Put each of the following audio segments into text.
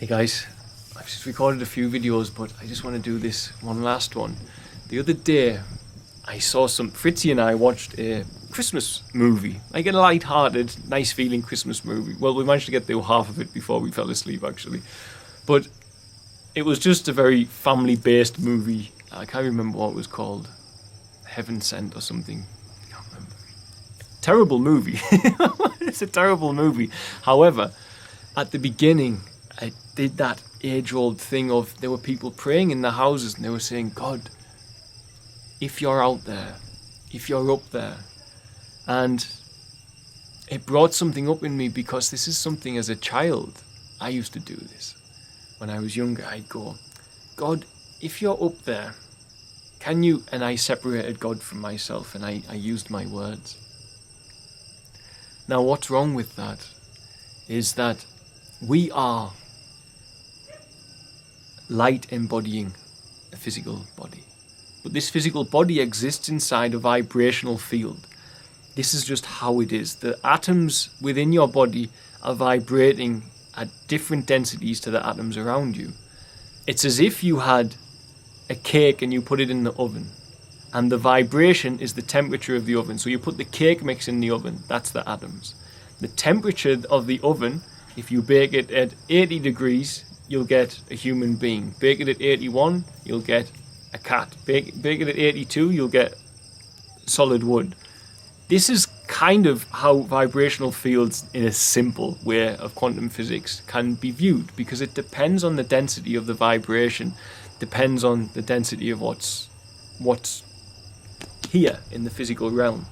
Hey guys, I've just recorded a few videos, but I just want to do this one last one. The other day, I saw Fritzy and I watched a Christmas movie, like a light-hearted, nice feeling Christmas movie. Well, we managed to get through half of it before we fell asleep actually. But it was just a very family-based movie. I can't remember what it was called. Heaven Sent or something. I can't remember. Terrible movie. It's a terrible movie. However, at the beginning, I did that age-old thing of there were people praying in their houses and they were saying, God, if you're out there, if you're up there. And it brought something up in me because this is something as a child, I used to do this. When I was younger, I'd go, God, if you're up there, can you? And I separated God from myself and I used my words. Now what's wrong with that is that we are light embodying a physical body. But this physical body exists inside a vibrational field. This is just how it is. The atoms within your body are vibrating at different densities to the atoms around you. It's as if you had a cake and you put it in the oven. And the vibration is the temperature of the oven. So you put the cake mix in the oven, that's the atoms. The temperature of the oven, if you bake it at 80 degrees, you'll get a human being. Bake it at 81, you'll get a cat. Bake it at 82, you'll get solid wood. This is kind of how vibrational fields, in a simple way of quantum physics, can be viewed, because it depends on the density of the vibration, depends on the density of what's here in the physical realm.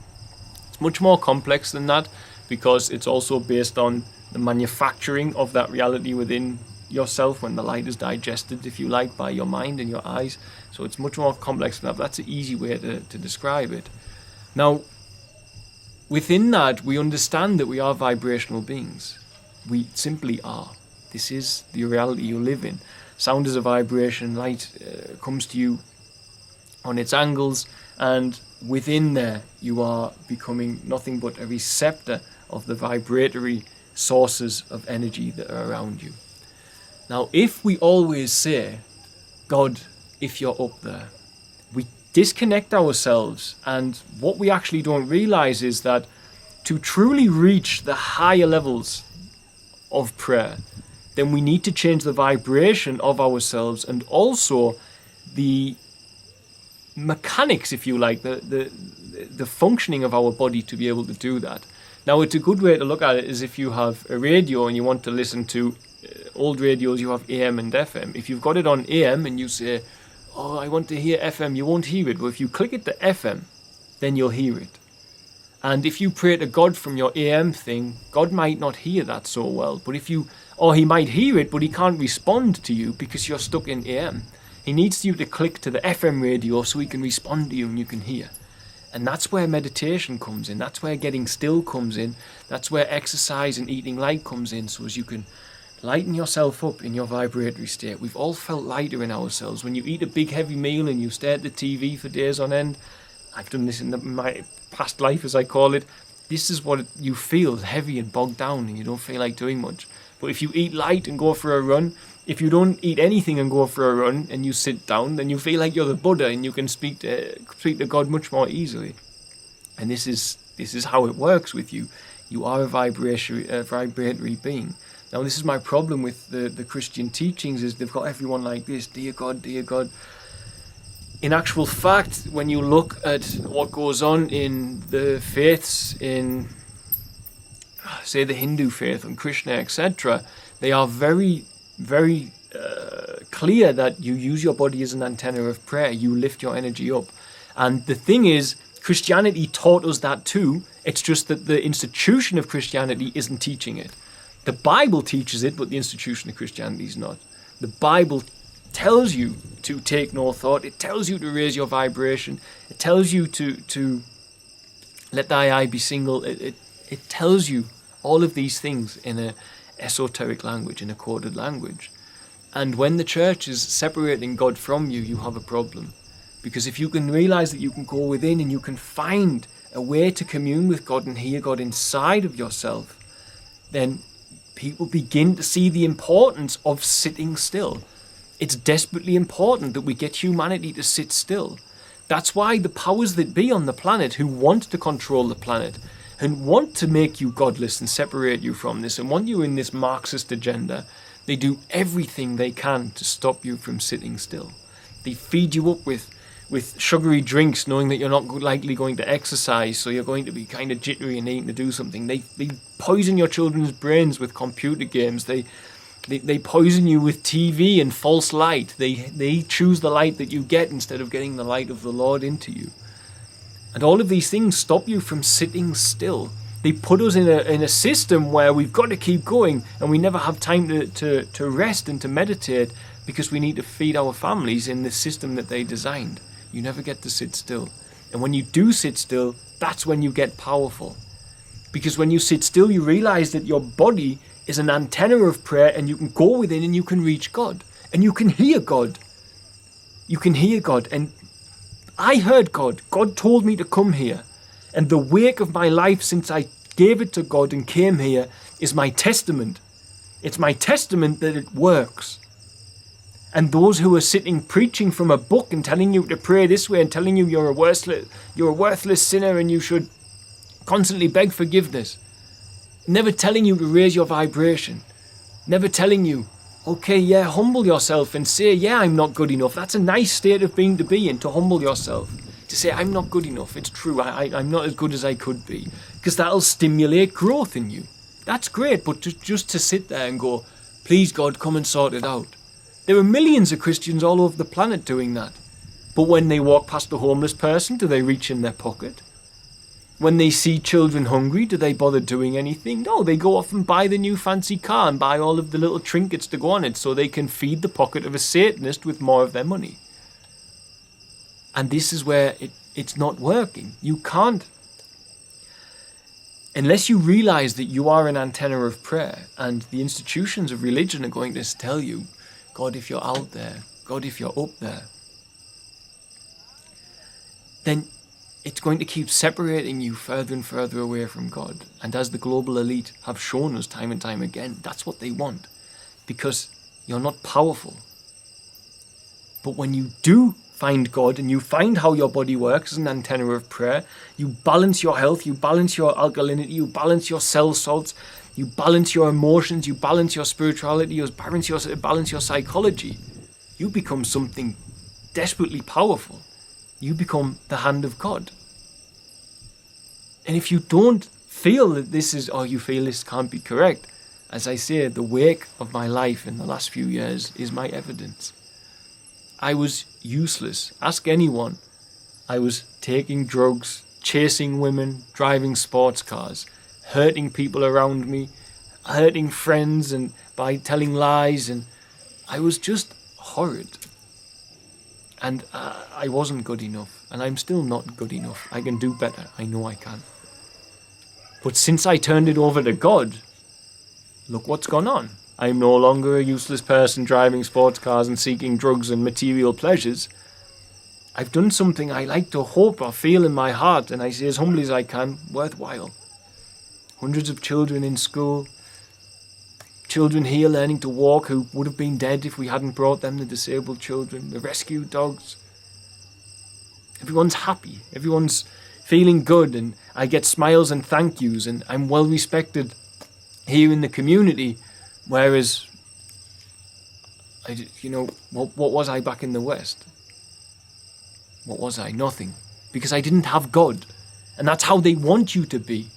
It's much more complex than that, because it's also based on the manufacturing of that reality within yourself when the light is digested, if you like, by your mind and your eyes. So it's much more complex than that. That's an easy way to describe it. Now, within that, we understand that we are vibrational beings. We simply are. This is the reality you live in. Sound is a vibration. Light comes to you on its angles, and within there, you are becoming nothing but a receptor of the vibratory sources of energy that are around you. Now, if we always say, God, if you're up there, we disconnect ourselves, and what we actually don't realize is that to truly reach the higher levels of prayer, then we need to change the vibration of ourselves and also the mechanics, if you like, the functioning of our body to be able to do that. Now, it's a good way to look at it is if you have a radio and you want to listen to old radios, you have AM and FM. If you've got it on AM and you say, oh, I want to hear FM, you won't hear it. But if you click it to FM, then you'll hear it. And if you pray to God from your AM thing, God might not hear that so well. But or he might hear it, but he can't respond to you because you're stuck in AM. He needs you to click to the FM radio so he can respond to you and you can hear. And that's where meditation comes in. That's where getting still comes in. That's where exercise and eating light comes in, so as you can lighten yourself up in your vibratory state. We've all felt lighter in ourselves. When you eat a big heavy meal and you stare at the TV for days on end, I've done this in my past life, as I call it, this is what you feel, heavy and bogged down, and you don't feel like doing much. But if you eat light and go for a run, if you don't eat anything and go for a run and you sit down, then you feel like you're the Buddha and you can speak to God much more easily. And this is how it works with you. You are a vibratory being. Now, this is my problem with the Christian teachings, is they've got everyone like this, dear God, dear God. In actual fact, when you look at what goes on in the faiths, in, say, the Hindu faith and Krishna, etc., they are very, very clear that you use your body as an antenna of prayer. You lift your energy up. And the thing is, Christianity taught us that too. It's just that the institution of Christianity isn't teaching it. The Bible teaches it, but the institution of Christianity is not. The Bible tells you to take no thought. It tells you to raise your vibration. It tells you to let thy eye be single. It tells you all of these things in an esoteric language, in a coded language. And when the church is separating God from you, you have a problem. Because if you can realize that you can go within and you can find a way to commune with God and hear God inside of yourself, then people begin to see the importance of sitting still. It's desperately important that we get humanity to sit still. That's why the powers that be on the planet who want to control the planet and want to make you godless and separate you from this and want you in this Marxist agenda, they do everything they can to stop you from sitting still. They feed you up with sugary drinks, knowing that you're not likely going to exercise, so you're going to be kind of jittery and needing to do something. They poison your children's brains with computer games. They poison you with TV and false light. They choose the light that you get instead of getting the light of the Lord into you. And all of these things stop you from sitting still. They put us in a system where we've got to keep going and we never have time to rest and to meditate because we need to feed our families in the system that they designed. You never get to sit still. And when you do sit still, that's when you get powerful. Because when you sit still, you realize that your body is an antenna of prayer and you can go within and you can reach God. And you can hear God. You can hear God. And I heard God. God told me to come here. And the wake of my life since I gave it to God and came here is my testament. It's my testament that it works. And those who are sitting preaching from a book and telling you to pray this way and telling you you're a worthless sinner and you should constantly beg forgiveness, never telling you to raise your vibration, never telling you, okay, yeah, humble yourself and say, yeah, I'm not good enough. That's a nice state of being to be in, to humble yourself, to say, I'm not good enough. It's true, I'm not as good as I could be, because that'll stimulate growth in you. That's great, but just to sit there and go, please God, come and sort it out. There are millions of Christians all over the planet doing that. But when they walk past a homeless person, do they reach in their pocket? When they see children hungry, do they bother doing anything? No, they go off and buy the new fancy car and buy all of the little trinkets to go on it so they can feed the pocket of a Satanist with more of their money. And this is where it's not working. You can't. Unless you realize that you are an antenna of prayer and the institutions of religion are going to tell you, God, if you're out there, God, if you're up there, then it's going to keep separating you further and further away from God. And as the global elite have shown us time and time again, that's what they want, because you're not powerful. But when you do find God and you find how your body works as an antenna of prayer, you balance your health, you balance your alkalinity, you balance your cell salts, you balance your emotions, you balance your spirituality, you balance your psychology. You become something desperately powerful. You become the hand of God. And if you don't feel that this is, or you feel this can't be correct, as I say, the wake of my life in the last few years is my evidence. I was useless. Ask anyone. I was taking drugs, chasing women, driving sports cars, hurting people around me, hurting friends and by telling lies, and I was just horrid. And I wasn't good enough, and I'm still not good enough. I can do better. I know I can. But since I turned it over to God, look what's gone on. I'm no longer a useless person driving sports cars and seeking drugs and material pleasures. I've done something I like to hope or feel in my heart, and I say as humbly as I can, worthwhile. Hundreds of children in school, children here learning to walk who would have been dead if we hadn't brought them, the disabled children, the rescue dogs. Everyone's happy, everyone's feeling good, and I get smiles and thank yous, and I'm well respected here in the community, whereas, what was I back in the West? What was I? Nothing. Because I didn't have God. And that's how they want you to be.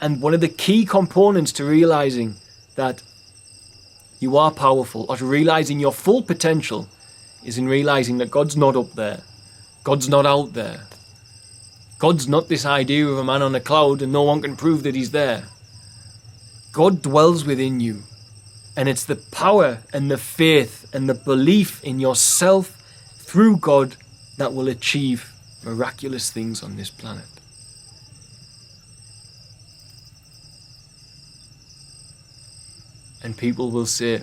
And one of the key components to realizing that you are powerful, or to realizing your full potential, is in realizing that God's not up there. God's not out there. God's not this idea of a man on a cloud and no one can prove that he's there. God dwells within you. And it's the power and the faith and the belief in yourself through God that will achieve miraculous things on this planet. And people will say,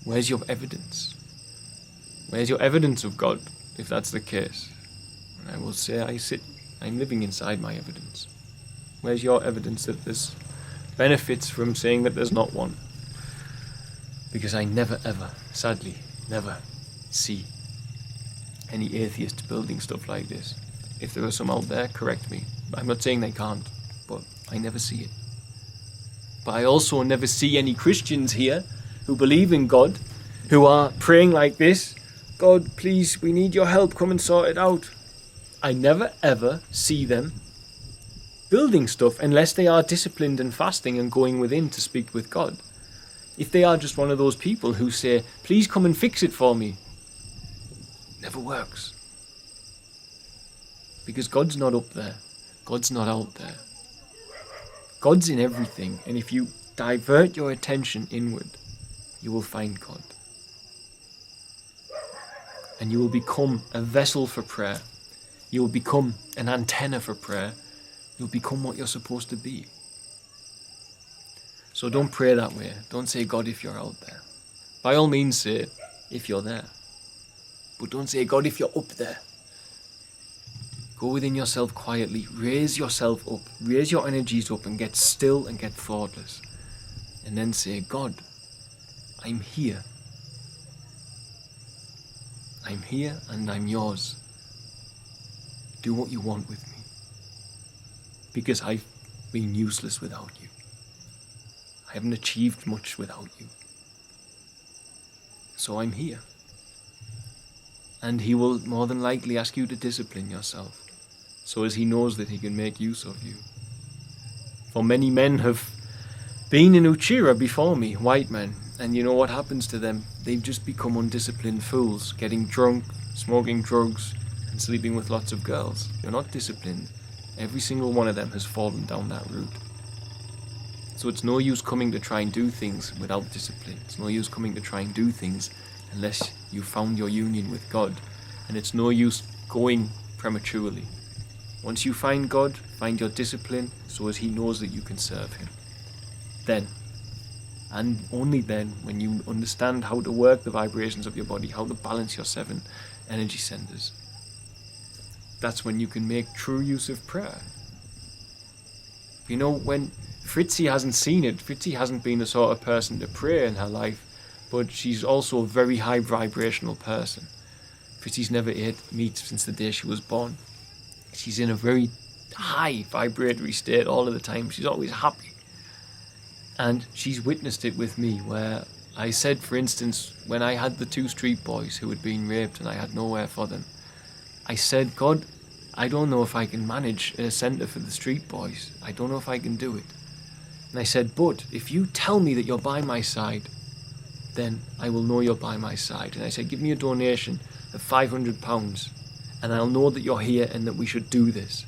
where's your evidence? Where's your evidence of God, if that's the case? And I will say, I'm living inside my evidence. Where's your evidence that there's benefits from saying that there's not one? Because I never ever, sadly, never see any atheist building stuff like this. If there are some out there, correct me. I'm not saying they can't, but I never see it. But I also never see any Christians here who believe in God, who are praying like this, God, please, we need your help, come and sort it out. I never ever see them building stuff unless they are disciplined and fasting and going within to speak with God. If they are just one of those people who say, please come and fix it for me, it never works. Because God's not up there. God's not out there. God's in everything, and if you divert your attention inward, you will find God. And you will become a vessel for prayer. You will become an antenna for prayer. You'll become what you're supposed to be. So don't pray that way. Don't say, God, if you're out there. By all means say, if you're there. But don't say, God, if you're up there. Go within yourself quietly. Raise yourself up. Raise your energies up and get still and get thoughtless. And then say, God, I'm here. I'm here and I'm yours. Do what you want with me. Because I've been useless without you. I haven't achieved much without you. So I'm here. And he will more than likely ask you to discipline yourself, so as he knows that he can make use of you. For many men have been in Uchira before me, white men, and you know what happens to them? They've just become undisciplined fools, getting drunk, smoking drugs, and sleeping with lots of girls. You're not disciplined. Every single one of them has fallen down that route. So it's no use coming to try and do things without discipline. It's no use coming to try and do things unless you found your union with God. And it's no use going prematurely. Once you find God, find your discipline so as he knows that you can serve him. Then, and only then, when you understand how to work the vibrations of your body, how to balance your 7 energy centers, that's when you can make true use of prayer. You know, when Fritzi hasn't seen it, Fritzi hasn't been the sort of person to pray in her life, but she's also a very high vibrational person. Fritzi's never ate meat since the day she was born. She's in a very high vibratory state all of the time. She's always happy. And she's witnessed it with me, where I said, for instance, when I had the 2 street boys who had been raped and I had nowhere for them, I said, God, I don't know if I can manage a centre for the street boys. I don't know if I can do it. And I said, but if you tell me that you're by my side, then I will know you're by my side. And I said, give me a donation of £500 and I'll know that you're here and that we should do this.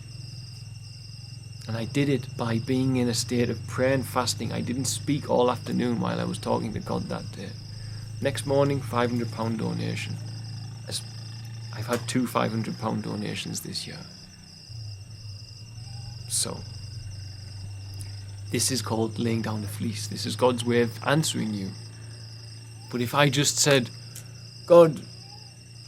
And I did it by being in a state of prayer and fasting. I didn't speak all afternoon while I was talking to God that day. Next morning, £500 donation. I've had 2 £500 donations this year. So, this is called laying down the fleece. This is God's way of answering you. But if I just said, God,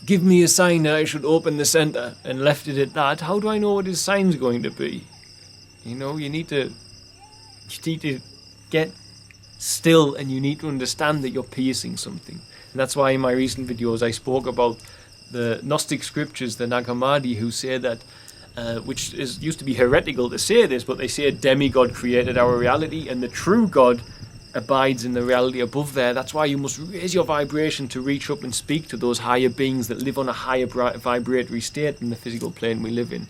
give me a sign that I should open the centre, and left it at that, how do I know what his sign's going to be? You know, you need to get still, and you need to understand that you're piercing something. And that's why in my recent videos I spoke about the Gnostic scriptures, the Nag Hammadi, who say that, which used to be heretical to say this, but they say a demigod created our reality and the true God abides in the reality above there. That's why you must raise your vibration to reach up and speak to those higher beings that live on a higher vibratory state than the physical plane we live in.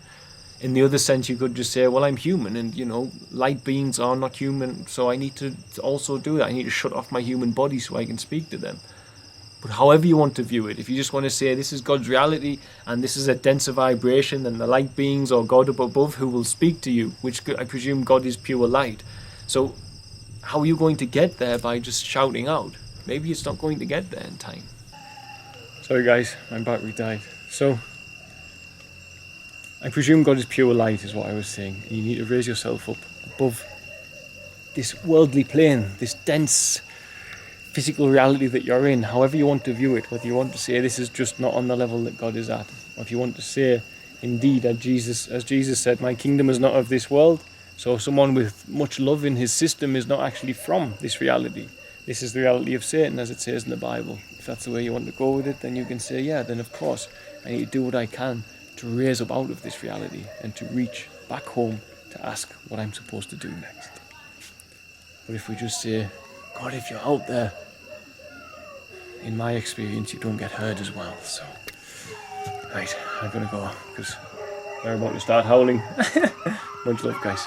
In the other sense, you could just say, well, I'm human, and, you know, light beings are not human, so I need to also do that. I need to shut off my human body so I can speak to them. But however you want to view it, if you just want to say this is God's reality and this is a denser vibration than the light beings or God up above who will speak to you, which I presume God is pure light. So how are you going to get there by just shouting out? Maybe it's not going to get there in time. Sorry guys, my battery died. So I presume God is pure light is what I was saying. You need to raise yourself up above this worldly plane, this dense physical reality that you're in, however you want to view it, whether you want to say this is just not on the level that God is at, or if you want to say, indeed, as Jesus said, my kingdom is not of this world, So someone with much love in his system is not actually from this reality. This is the reality of Satan, as it says in the Bible. If that's the way you want to go with it, then you can say, yeah, then of course I need to do what I can to raise up out of this reality and to reach back home to ask what I'm supposed to do next. But if we just say, God, if you're out there, in my experience, you don't get heard as well. So, right, I'm gonna go because they're about to start howling. Much love, guys.